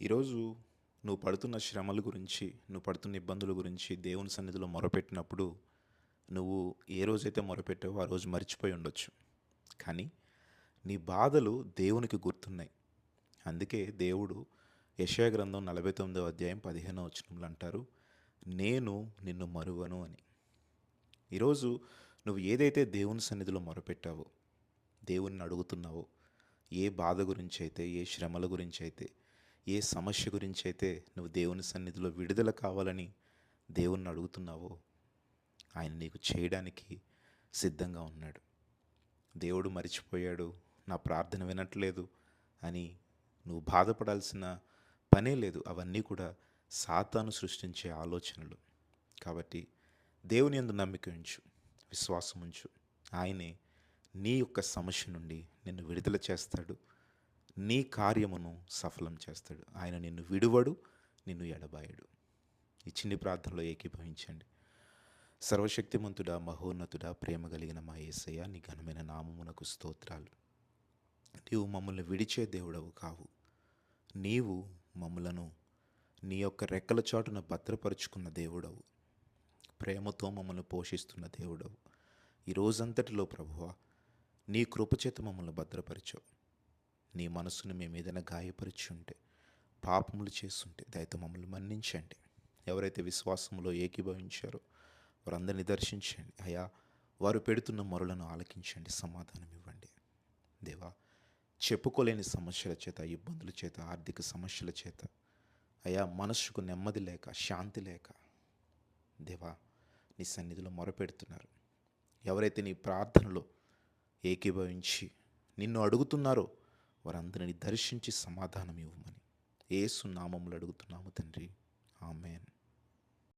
ఈరోజు నువ్వు పడుతున్న శ్రమల గురించి, నువ్వు పడుతున్న ఇబ్బందుల గురించి దేవుని సన్నిధిలో మొరపెట్టినప్పుడు, నువ్వు ఏ రోజైతే మొరపెట్టావో ఆ రోజు మర్చిపోయి ఉండొచ్చు. కానీ నీ బాధలు దేవునికి గుర్తున్నాయి. అందుకే దేవుడు యెషయా గ్రంథం 49వ అధ్యాయం 15వ వచనంలో అంటారు, "నేను నిన్ను మరువను" అని. ఈరోజు నువ్వు ఏదైతే దేవుని సన్నిధిలో మొరపెట్టావో, దేవుణ్ణి అడుగుతున్నావో, ఏ బాధ గురించైతే, ఏ శ్రమల గురించైతే, ఏ సమస్య గురించైతే నువ్వు దేవుని సన్నిధిలో విడుదల కావాలని దేవుణ్ణి అడుగుతున్నావో, ఆయన నీకు చేయడానికి సిద్ధంగా ఉన్నాడు. దేవుడు మరిచిపోయాడు, నా ప్రార్థన వినట్లేదు అని నువ్వు బాధపడాల్సిన పనే లేదు. అవన్నీ కూడా సాతాను సృష్టించే ఆలోచనలు. కాబట్టి దేవుని యందు నమ్మిక ఉంచు, విశ్వాసం ఉంచు. ఆయనే నీ యొక్క సమస్య నుండి నిన్ను విడుదల చేస్తాడు. నీ కార్యమును సఫలం చేస్తాడు. ఆయన నిన్ను విడువడు, నిన్ను ఎడబాయడు. ఈ చిన్ని ప్రార్థనలో ఏకీభవించండి. సర్వశక్తిమంతుడా, మహోన్నతుడా, ప్రేమ కలిగిన మా యేసయ్య, నీ ఘనమైన నామమునకు స్తోత్రాలు. నీవు మమ్మల్ని విడిచే దేవుడవు కావు. నీవు మమ్మలను నీ యొక్క రెక్కల చాటున భద్రపరుచుకున్న దేవుడవు. ప్రేమతో మమ్మల్ని పోషిస్తున్న దేవుడవు. ఈ రోజంతటిలో ప్రభువా, నీ కృపచేత మమ్మల్ని భద్రపరిచావు. నీ మనసును మేము ఏదైనా గాయపరిచి ఉంటే, పాపములు చేస్తుంటే దయతో మమ్మల్ని మన్నించండి. ఎవరైతే విశ్వాసంలో ఏకీభవించారో వారందరినీ దర్శించండి. అయా, వారు పెడుతున్న మొరలను ఆలకించండి, సమాధానం ఇవ్వండి. దేవా, చెప్పుకోలేని సమస్యల చేత, ఇబ్బందుల చేత, ఆర్థిక సమస్యల చేత, అయా, మనస్సుకు నెమ్మది లేక, శాంతి లేక, దేవా, నీ సన్నిధిలో మొరపెడుతున్నారు. ఎవరైతే నీ ప్రార్థనలో ఏకీభవించి నిన్ను అడుగుతున్నారో వారందరినీ దర్శించి సమాధానం ఇవ్వమని యేసు నామములో అడుగుతున్నాము తండ్రి.